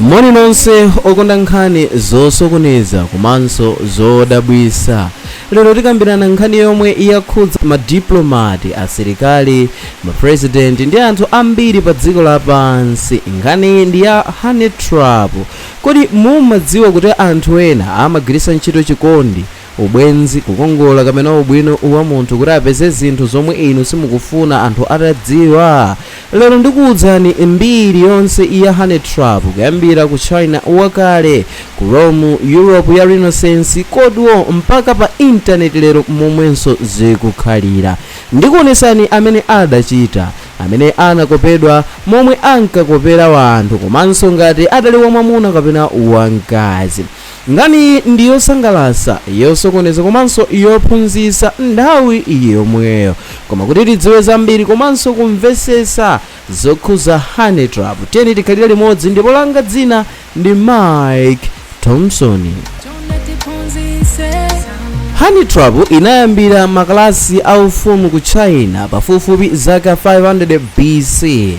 Moni nonse okonda nkhani zosokoneza komanso zodabwisa. Lero tikambirana nkhani yomwe yakhudza madiplomati, asilikali, mapresident ndi anthu ambiri pa dziko lapansi. Nkhani ndi ya honey trap. Kodi mumadziwa kuti anthu ena amagwiritsa ntchito chikondi, ubwenzi, kukongola kapena ubwino wa munthu kuti apeze zinthu zomwe inu simukufuna anthu atadziwa? Lero ndikuwudzani mbiri yonse ya honey trap, kuyambira ku China wakale, ku Rome, Europe ya Renaissance, kodwo mpaka pa internet lero momwenso zikukhalira. Ndikuonesani amene adachita, amene anakopedwa, momwe ankakopera wanthu, komanso ngati adali wamwamuna kapena wamkazi. Ngani ndi yosangalatsa, yosokoneza komanso yophunzitsa nthawi yomweyo. Koma kuti tidziwe zambiri komanso kumvetsetsa zokhuza honey trap, tiyeni tikhalire limodzi, ndipo langa dzina ndi Mike Thompson. Honey trap inayambira makalasi aufumu ku China pafupifupi zaka 500 BC,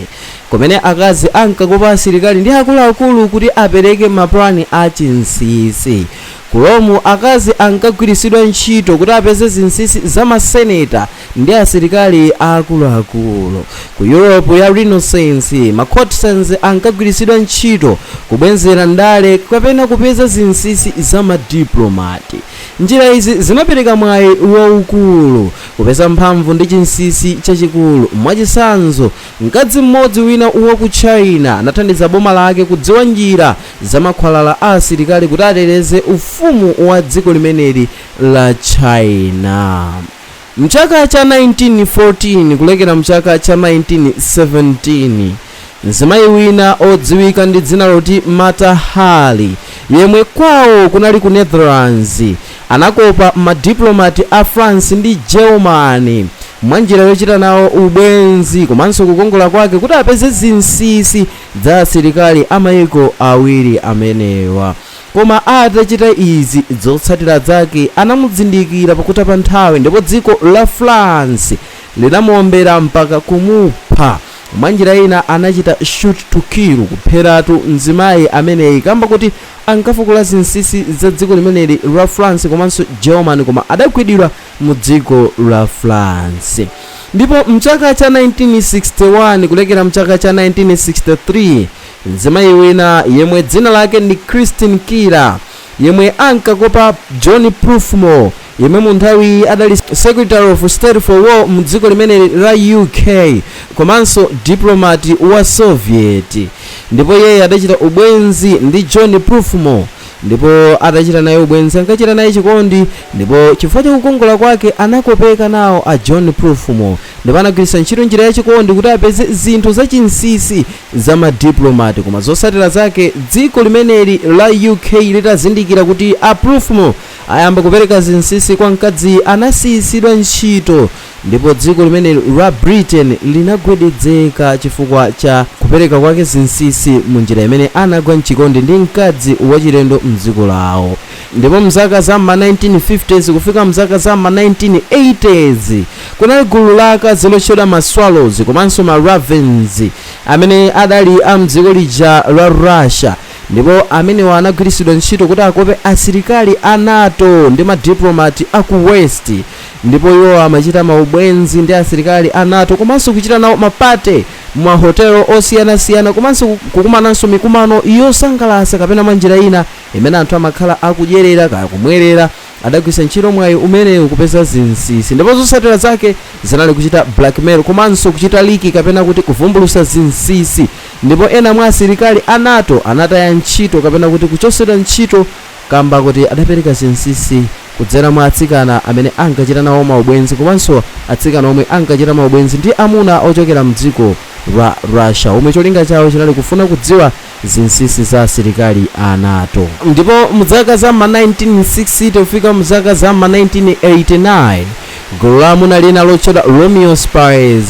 kumene akazi ankakopa asilikali ndi akuluakulu kuti apereke mapulani a chinsinsi. Ku Rome akazi ankagwiritsidwa ntchito kuti apeze zinsinsi za maseneta ndi asilikali akuluakulu. Ku Europe ya Renaissance macourtesans ankagwiritsidwa ntchito kubwenzera ndale kapena kupeza zinsinsi za madiplomati. Njira izi zinapereka mwayi waukulu kupeza mphamvu ndi chinsinsi chachikulu. Mwachitsanzo, mkazi mmodzi wina wa ku China anathandiza boma lake kudziwa njira za makhwalala a asilikali kuti ateteze ufumu wa dziko limeneli la China. Mchaka cha 1914 kulekera mchaka cha 1917, mzimayi wina odziwika ndi dzina loti Mata Hari, yemwe kwawo kunali ku Netherlands, anakopa madiplomati a France ndi Germany mwanjira yochita nawo ubwenzi komanso kukongola kwake kuti apeze zinsinsi za asilikali a maiko awiri amenewa. Koma atachita izi, zotsatira zake anamudzindikira pakuti pa nthawi, ndipo dziko la France linamuombera mpaka kumupha. Mwanjira ina anachita shoot to kill, kupheratu mzimayi ameneyi kamba kuti ankafukula zinsinsi za dziko limeneli la France komanso Germany, koma adagwidwa mu dziko la France. Ndipo mchaka cha 1961 kulekera mchaka cha 1963, mzimayi wina yemwe dzina lake ndi Christine Kira, yemwe ankakopa John Pufmo, yemwe mu nthawi adali Secretary of State for War mu dziko limeneli la UK komanso diplomati wa Soviet. Ndipo yeye adachita ubwenzi ndi John Pufmo, ndipo adachita naye ubwenzi, ankachita naye chikondi, ndipo chifukwa cha kukongola kwake anakopeka nawo a John Pufmo, ndipo anagwiritsa ntchito njira ya chikondi kuti apeze zinthu za chinsinsi za madiplomati. Koma zotsatira zake, dziko limeneli la UK litazindikira kuti a Pufmo ayamba kupereka zinsinsi kwa mkazi, anasiyisidwa ntchito, ndipo dziko limeneli la Britain linagwedezeka chifukwa cha kupereka kwake zinsinsi mu njira imene anagwa mchikondi ndi mkazi wachilendo mdziko lawo. Ndipo mzaka za ma 1950s kufika mzaka za ma 1980s kunali gulu la akazi lotchedwa ma swallows komanso ma ravens amene adali a mdziko lija la Russia, ndipo amenewa anagwiritsidwa ntchito kuti akope asilikali a NATO ndi madiplomati a ku West, ndipo iwo amachita maubwenzi ndi asilikali a NATO komanso kuchita nawo mapate mwa hotelo osiyanasiyana, komanso kukumananso mikumano yosangalatsa kapena mwanjira ina imene anthu amakhala akudyerera kaya kumwerera. Adagwiritsa ntchito mwayi umenewu kupeza zinsinsi, ndipo zotsatira zake zinali kuchita blackmail komanso kuchita liki kapena kuti kuvumbulutsa zinsinsi. Ndipo ena mwa asilikali a NATO anataya ntchito kapena kuti kuchotsedwa ntchito kamba kuti adapereka zinsinsi kudzera mwa atsikana amene ankachita nawo maubwenzi, komanso atsikana omwe ankachita maubwenzi ndi amuna ochokera mdziko la Russia, omwe cholinga chawo chinali kufuna kudziwa zinsinsi za asilikali a NATO. Ndipo mzaka za ma 1960 kufika mzaka za ma 1989, gulu la amuna lina lotchedwa Romeo Spies,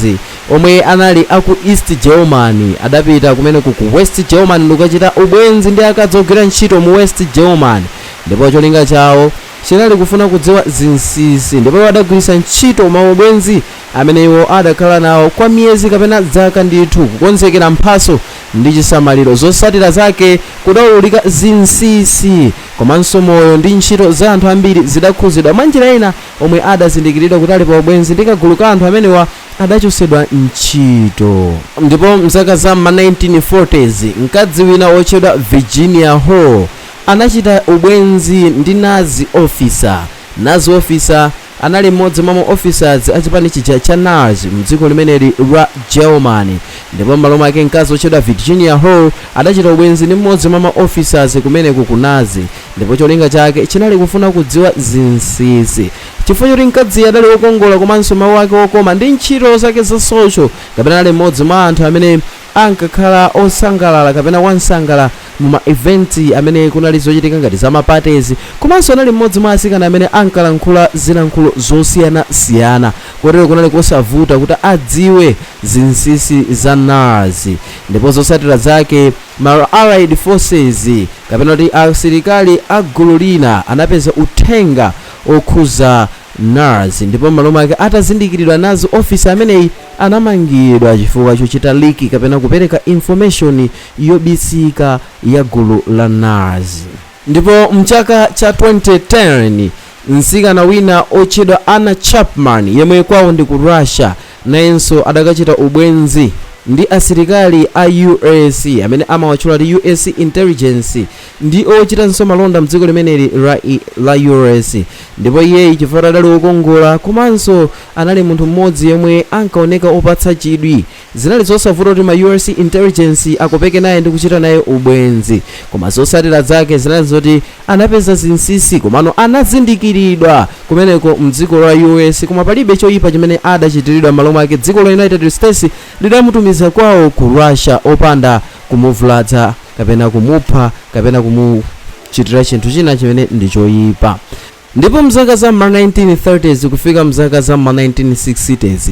omwe anali aku East Germany, adapita kumeneko ku West Germany ndikukachita ubwenzi ndi akazi ogwira ntchito mu West Germany, ndipo cholinga chawo chinali kufuna kudziwa zinsinsi, ndipo adagwiritsa ntchito maubwenzi amene iwo adakhala nawo kwa miyezi kapena zaka ndithu kukonzekera mphaso ndi chisamaliro. Zotsatira zake kudaululika zinsinsi komanso moyo ndi ntchito za anthu ambiri zidakhuzidwa mwa njira ina omwe adazindikiridwa kuti ali pa ubwenzi ndi kagulu ka anthu amenewa adachotsedwa ntchito. Ndipo mzaka za ma 1940s mkazi wina otchedwa Virginia Hall anachita ubwenzi ndi Nazi officer anali mmodzi mwa officers achipani chija cha Nazi mdziko limeneli la Germany. Ndipo m'malo mwake mkazi otchedwa Virginia Hall adachita ubwenzi ndi mmodzi mwa officers kumeneku ku Nazi, ndipo cholinga chake chinali kufuna kudziwa zinsinsi. Chifukwa choti mkazi adali wokongola komanso mawu ake okoma ndi ntchito zake za social, kapena ali mmodzi mwa anthu amene ankakhala osangalala kapena wansangala muma events amene kunali zochitika ngati za maparties, komanso anali mmodzi mwa asikana amene ankalankhula zilankhulo zosiyanasiyana, kotero kunali kosavuta kuti adziwe zinsinsi za Nazi. Ndipo zotsatira zake ma Allied forces kapena kuti asilikali a gulu lina anapeza uthenga okhuza Nazi, ndipo m'malo mwake atazindikiridwa Nazi officer ameneyi anamangidwa chifukwa chochita liki kapena kupereka information yobisika ya gulu la Nazi. Ndipo mchaka cha 2010 mtsikana wina otchedwa Anna Chapman yemwe kwawo ndi ku Russia nayenso adakachita ubwenzi ndi asilikali a US amene amawatchula ndi US intelligence ndi ochitanso malonda mdziko limeneli la US. Ndipo iye chifukwa adali wokongola komanso anali munthu mmodzi yemwe ankaoneka opatsa chidwi, zinali zosavuta kuti ma US intelligence akopeke naye ndi kuchita naye ubwenzi. Koma zotsatira zake zinali zoti anapeza zinsinsi komano anazindikiridwa kumeneko mdziko la US, koma palibe choyipa chimene adachitiridwa m'malo mwake. Dziko la United States lidamutumiza kwawo ku Russia opanda kumuvulaza kapena kumupha kapena kumuchitira chinthu china chimene ndi choyipa. Ndipo mzaka za ma 1930s kufika mzaka za ma 1960s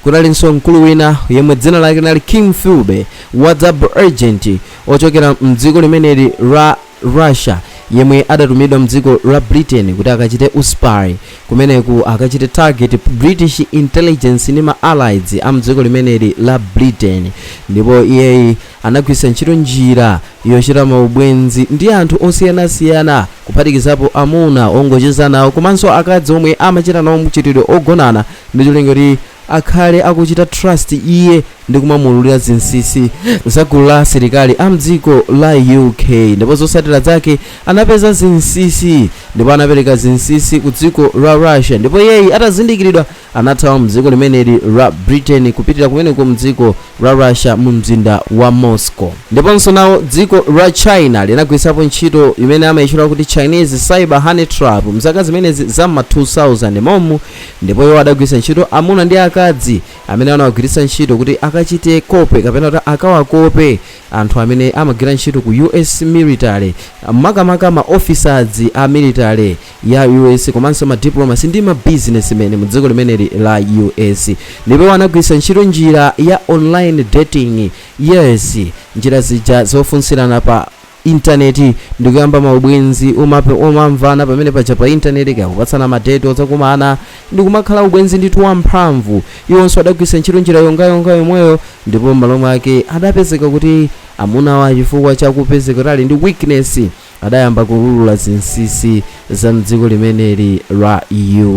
kunalinso mkulu wina yemwe dzina lake linali King Philby wa double agent ochokera mdziko limeneli la Russia yemwe adatumidwa mdziko la Britain kuti akachite uspy kumeneku akachite target British intelligence ndi ma allies a mdziko limeneli la Britain. Ndipo iye anagwiritsa ntchito njira yochita maubwenzi ndi anthu osiyanasiyana kuphatikizapo amuna ongocheza nawo komanso akazi omwe amachita nawo mchitidwe ogonana ndi cholinga kuti akhale akuchita trust iye ndi kumamululira zinsinsi za gulu la asilikali a mdziko la UK. Ndipo zotsatira zake anapeza zinsinsi ndipo anapereka zinsinsi ku dziko la Russia, ndipo iye atazindikiridwa anathawa mdziko limeneli la Britain kupitira kumeneko mdziko la Russia mu mzinda wa Moscow. Ndiponso nawo dziko la China linagwiritsapo ntchito imene amayitchula kuti Chinese cyber honey trap mzaka zimenezi za ma 2000 momu, ndipo iwo adagwiritsa ntchito amuna ndi akazi amene anawagwiritsa ntchito kuti akachite kope kapena kuti akawakope anthu amene amagwira ntchito ku US military, makamaka ma officers a military ya US komanso ma diplomats ndi ma businessmen mu dziko limeneli la US. Ndipo anagwiritsa ntchito njira ya online dating, yes, njira zija zofunsirana pa intaneti ndikuyamba maubwenzi umamvana pamene paja pa intaneti kakupatsana madate odzakumana ndi kumakhala ubwenzi ndithu wamphamvu. Iwonso adagwiritsa ntchito njira yonga yomweyo, ndipo m'malo mwake adapezeka kuti amunawa chifukwa chakupezeka kuti ali ndi weakness adayamba kululula zinsinsi za mdziko limeneli la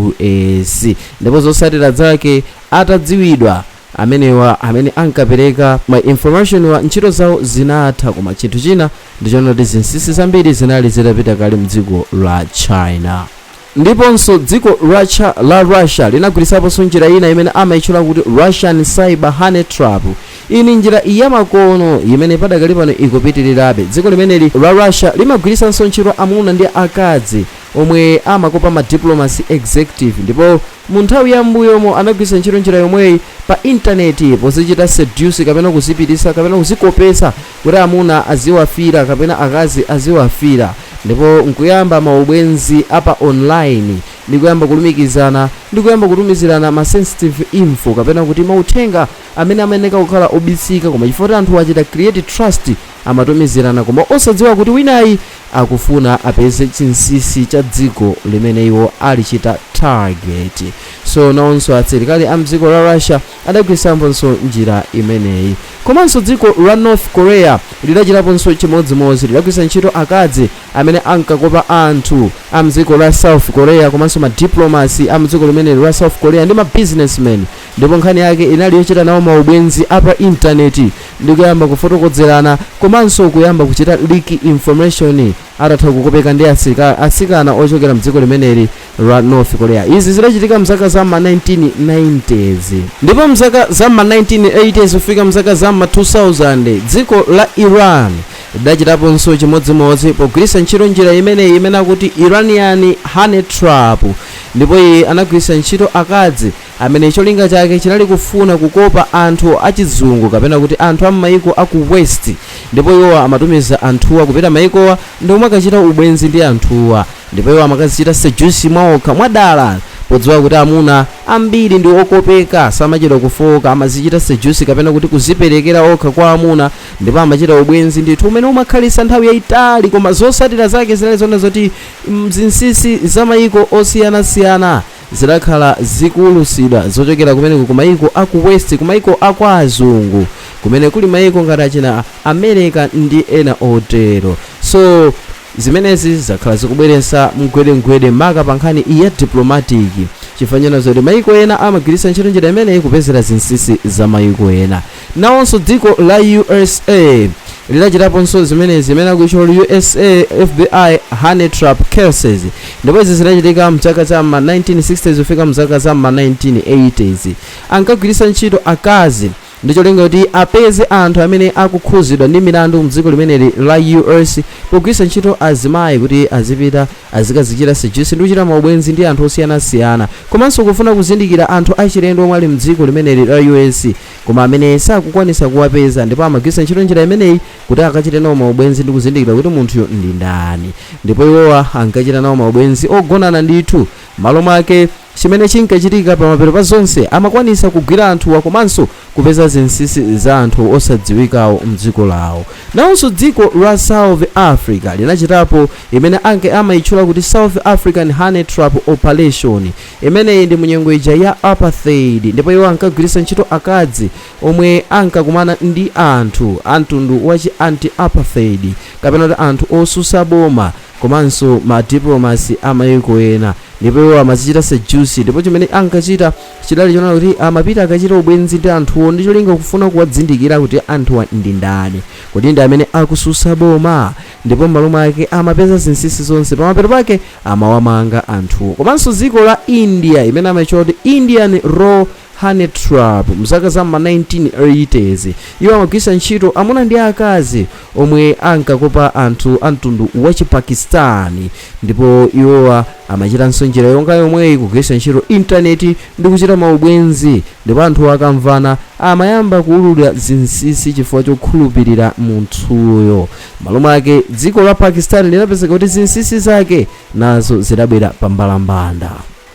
US. Ndipo zotsatira zake atadziwidwa amenewa amene ankapereka ma information wa ntchito zawo zinatha, koma chinthu china ndichoona kuti zinsinsi zambiri zinali zitapita kale mdziko la China. Ndiponso dziko la Russia linagwiritsaponso njira ina imene amayitchula kuti Russian cyber honey trap. Ini njira yamakono imene padakali pano ikupitirirabe. Dziko limeneli la Russia limagwiritsanso ntchito amuna ndi akazi omwe amakopa ma diplomacy executive, ndipo mu nthawi yambuyomo anagwiritsa ntchito njira yomweyi pa intaneti pozichita seduce kapena kuzipitisa kapena kuzikopesa kuti amuna aziwafira kapena akazi aziwafira, ndipo nkuyamba maubwenzi apa online ndikuyamba kulumikizana ndikuyamba kutumizirana ma sensitive info kapena kuti mauthenga amene ameneka kukhala obisika, koma chifukwa anthu achita create trust amatumizirana koma osadziwa kuti winayi akufuna apeze chinsinsi cha dziko limene iwo alichita target. So nawonso asilikali a mdziko la Russia adagwiritsanso njira imeneyi. komanso dziko la North Korea lidachitaponso chimodzimodzi, lidagwiritsa ntchito akazi amene ankakopa anthu a mdziko la South Korea komanso madiplomasi a mdziko limeneli la South Korea ndi mabusinessmen, ndipo nkhani yake inali yochita nawo maubwenzi apa intaneti ndi kuyamba kufotokozerana komanso kuyamba kuchita leak information atatha kukopeka ndi atsikana ochokera mdziko limeneli la North Korea. Izi zidachitika mzaka za ma 1990s, ndipo mzaka za ma 1980s kufika mzaka za ma 2000 dziko la Iran lidachitaponso chimodzimodzi pogwiritsa ntchito njira imeneyi imene akuti Iranian honey trap, ndipo iye anagwiritsa ntchito akazi amene cholinga chake chinali kufuna kukopa anthu achizungu kapena kuti anthu a maiko aku west, ndipo iwo amatumiza anthuwa kupita maikowa ndiomwe akachita ubwenzi ndi anthuwa, ndipo iwo amakazichita seduce mwaokha mwadala podziwa kuti amuna ambiri ndi okopeka samachita kufoka, amazichita seduce kapena kuti kuziperekera okha kwa amuna, ndipo amachita ubwenzi ndithu umene umakhalisa nthawi yayitali, koma zotsatira zake zinali zona zoti zinsinsi za maiko osiyanasiyana zidakhala zikuulusidwa zochokera kumeneko ku maiko aku west, ku maiko aku azungu, kumene kuli maiko ngati achina America ndi ena otero. So zimenezi zakhala zikubweretsa mgwedengwede maka pa nkhani ya diplomatic, chifanyana zoti maiko ena amagwiritsa ntchito njira imeneyi kupezera zinsinsi za maiko ena. Nawonso dziko la USA lidachitaponso zimenezi zimene akuitchula USA FBI honey trap cases, ndipo izi zidachitika mchaka cha ma 1960s kufika mzaka za ma 1980s. ankagwiritsa ntchito akazi ndi cholinga kuti apeze anthu amene akukhuzidwa ndi milandu mdziko limeneli la US pogwiritsa ntchito azimayi kuti azipita azikazichita seduce ndi kuchita maubwenzi ndi anthu osiyanasiyana, komanso kufuna kuzindikira anthu achilendo omwe ali mdziko limeneli la US koma amene sakukwanisa kuwapeza, ndipo amagwiritsa ntchito njira imeneyi kuti akachite nawo maubwenzi ndi kuzindikira kuti munthuyo ndi ndani, ndipo iwowa ankachita nawo maubwenzi ogonana ndithu. malo mwake chimene chinkachitika pamapeto pa zonse amakwanisa kugwira anthuwa komanso kupeza zinsinsi za anthu osadziwikawo mdziko lawo. Nawonso dziko la South Africa linachitapo imene anke amayitchula kuti South African Honey Trap Operation, imeneyi ndi munyengo ija ya apartheid, ndipo iwo ankagwiritsa ntchito akazi omwe ankakumana ndi anthu amtundu wachi anti-apartheid kapena kuti anthu osusa boma komanso ma diplomasi amayiko ena, ndipo iwo amazichita seduce, ndipo chimene ankachita chidali chonena kuti amapita akachita ubwenzi ndi anthuwo ndi cholinga kufuna kuwadzindikira kuti anthuwa ndi ndani, kuti ndi amene akususa boma, ndipo m'malo mwake amapeza zinsinsi zonse pamapeto pake amawamanga anthuwo. Komanso dziko la India imene amayitchula kuti Indian Raw Honey Trap mzaka za ma 1980s, iwo amagwiritsa ntchito amuna ndi akazi omwe ankakopa anthu amtundu wachipakistani, ndipo iwowa amachitanso njira yonga yomweyi kugwiritsa ntchito intaneti ndi kuchita maubwenzi, ndipo anthu akamvana amayamba kuulula zinsinsi chifukwa chokhulupirira munthuyo. Malo mwake dziko la Pakistan linapezeka kuti zinsinsi zake nazo zidabwera pambalambanda.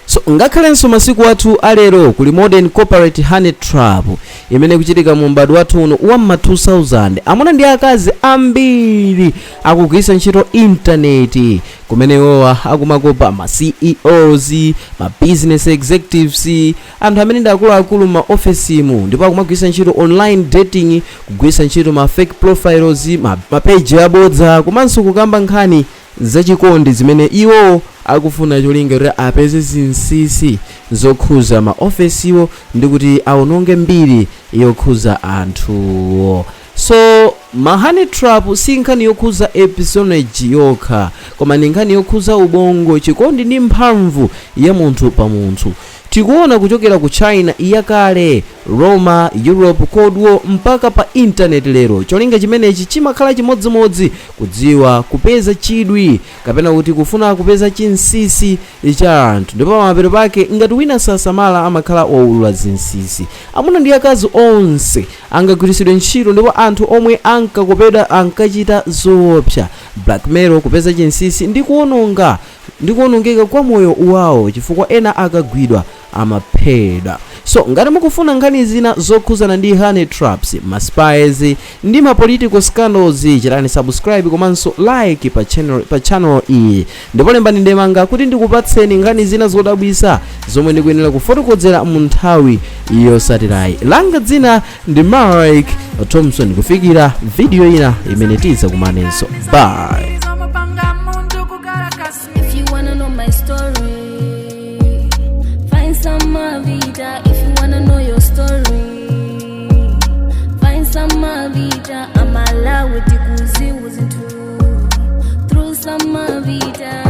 So ngakhalenso masiku athu alero kuli modern corporate honey trap imene kuchitika mu mbadwo wathu uno wa ma 2000, amuna ndi akazi ambiri akugwiritsa ntchito intaneti kumene iwowa akumakopa ma CEOs, ma business executives, anthu amene ndi akuluakulu ma ofesimu, ndipo akumagwiritsa ntchito online dating, kugwiritsa ntchito ma fake profiles, ma page abodza, komanso kukamba nkhani zachikondi zimene iwo akufuna cholinga kuti apeze zinsinsi zokhuza ma ofesiwo ndi kuti aononge mbiri yokhuza anthuwo. So ma honey trap si nkhani yokhuza espionage yokha, koma ni nkhani yokhuza ubongo, chikondi ndi mphamvu ya munthu pa munthu. Tikuona kuchokera ku China iyakale, Roma, Europe, Cold War mpaka pa internet lero. Cholinga chimenechi chimakhala chimodzimodzi, kudziwa, kupeza chidwi kapena kuti kufuna kupeza chinsinsi cha anthu, ndipo pamapeto pake ngati wina sasamala amakhala oulula zinsinsi. Amuna ndi akazi onse angagwiritsidwe ntchito, ndipo anthu omwe ankakopedwa ankachita zoopsa, blackmail, kupeza chinsinsi ndi kuonongeka kwa moyo wawo chifukwa ena akagwidwa amaphedwa. So ngati mukufuna nkhani zina zokhuzana ndi honey traps, ma spies ndi ma political scandals, chitani subscribe komanso like pa channel iyi, ndipo lembani ndemanga kuti ndikupatseni nkhani zina zodabwisa zomwe ndikuyenera kufotokozera mu nthawi yosatirayi. Langa dzina ndi Mike Thompson, kufikira video ina imene tiza kumanenso. Bye. If you wanna know my story, find some vida. If you wanna know your story, find some vida. I'm allowed with the kudziwa through some vida.